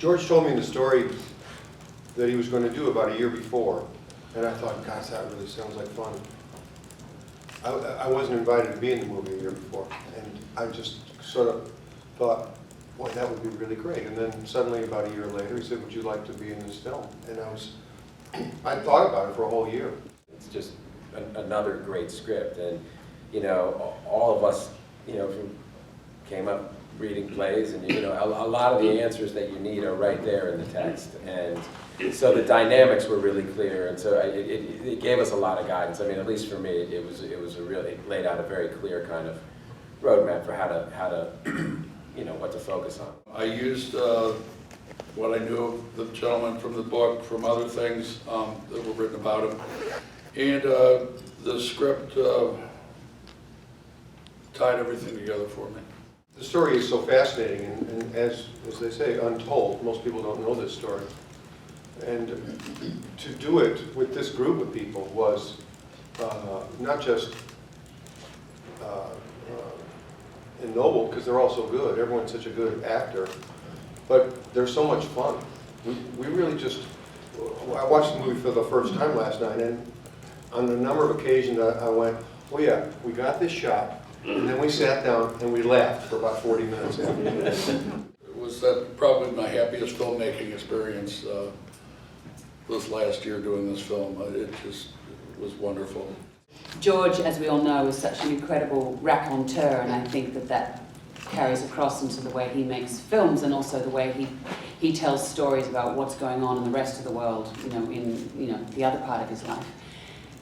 George told me the story that he was going to do about a year before, and I thought, gosh, that really sounds like fun. I wasn't invited to be in the movie a year before, and I just sort of thought, boy, that would be really great. And then suddenly, about a year later, he said, would you like to be in this film? And I thought about it for a whole year. It's just another great script, and you know, all of us, you know, came up reading plays, and you know, a lot of the answers that you need are right there in the text, and so the dynamics were really clear, and so it gave us a lot of guidance. I mean, at least for me, it laid out a very clear kind of roadmap for how to you know, what to focus on. I used what I knew of the gentleman from the book, from other things that were written about him, and the script tied everything together for me. The story is so fascinating, and as they say, untold. Most people don't know this story. And to do it with this group of people was not just ennobled, because they're all so good. Everyone's such a good actor, but they're so much fun. We really just, I watched the movie for the first time last night, and on a number of occasions I went, oh yeah, we got this shot. And then we sat down and we laughed for about 40 minutes after that. It was probably my happiest filmmaking experience this last year doing this film. It just was wonderful. George, as we all know, is such an incredible raconteur, and I think that carries across into the way he makes films, and also the way he tells stories about what's going on in the rest of the world, you know, in the other part of his life.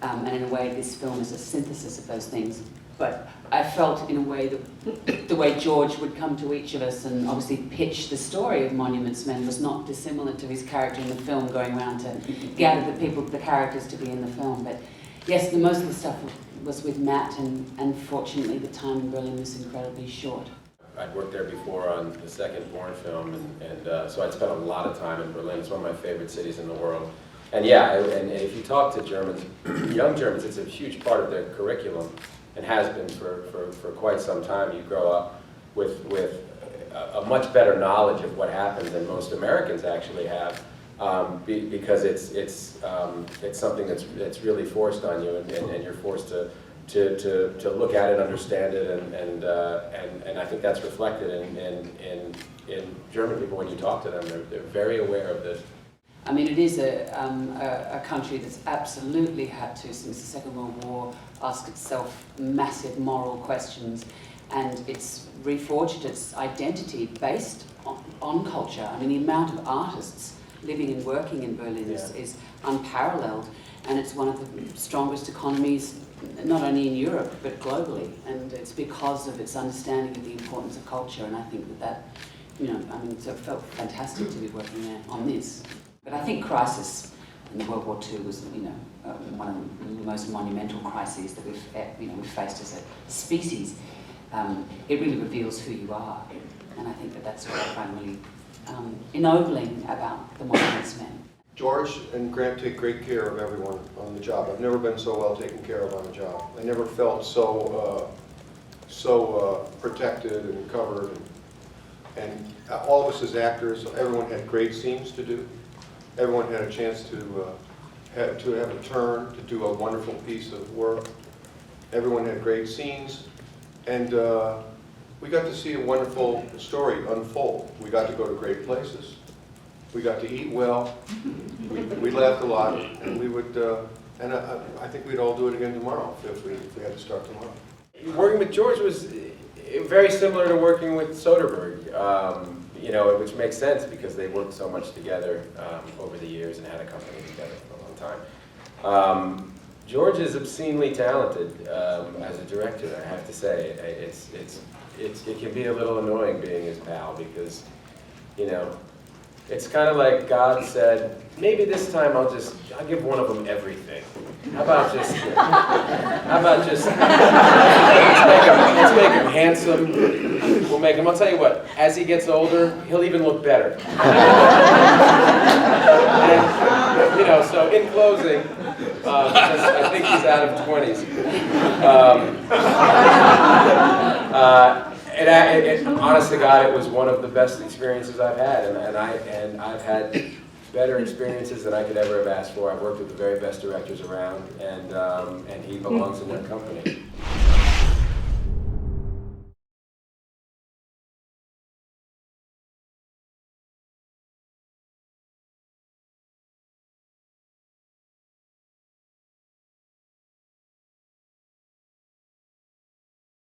And in a way, this film is a synthesis of those things. But I felt, in a way, that the way George would come to each of us and obviously pitch the story of Monuments Men was not dissimilar to his character in the film, going around to gather the characters to be in the film. But yes, most of the stuff was with Matt, and fortunately the time in Berlin was incredibly short. I'd worked there before on the second Bourne film, and so I'd spent a lot of time in Berlin. It's one of my favorite cities in the world. And yeah, and if you talk to Germans, young Germans, it's a huge part of their curriculum, and has been for quite some time. You grow up with a much better knowledge of what happened than most Americans actually have, because it's something that's really forced on you, and you're forced to look at it, understand it, and I think that's reflected in German people when you talk to them. They're very aware of this. I mean, it is a country that's absolutely had to, since the Second World War, ask itself massive moral questions, and it's reforged its identity based on culture. I mean, the amount of artists living and working in Berlin is unparalleled, and it's one of the strongest economies, not only in Europe, but globally, and it's because of its understanding of the importance of culture, and I think that, you know, I mean, so it felt fantastic to be working there on this. But I think crisis in World War II was, you know, one of the most monumental crises that we've faced as a species. It really reveals who you are, and I think that's what I find really ennobling about the Monuments Men. George and Grant take great care of everyone on the job. I've never been so well taken care of on a job. I never felt so protected and covered, and all of us as actors, everyone had great scenes to do. Everyone had a chance to have a turn, to do a wonderful piece of work. Everyone had great scenes, and we got to see a wonderful story unfold. We got to go to great places. We got to eat well. We laughed a lot, and we would. And I think we'd all do it again tomorrow if we had to start tomorrow. Working with George was very similar to working with Soderbergh. You know, which makes sense because they worked so much together over the years and had a company together for a long time. George is obscenely talented as a director, I have to say. It can be a little annoying being his pal because, you know, it's kind of like God said, maybe this time I'll give one of them everything. How about just let's make him handsome. We'll make him, I'll tell you what, as he gets older, he'll even look better. And, you know, so in closing, I think he's out of 20s. honest to God, it was one of the best experiences I've had, and I've had better experiences than I could ever have asked for. I've worked with the very best directors around, and he belongs in their company.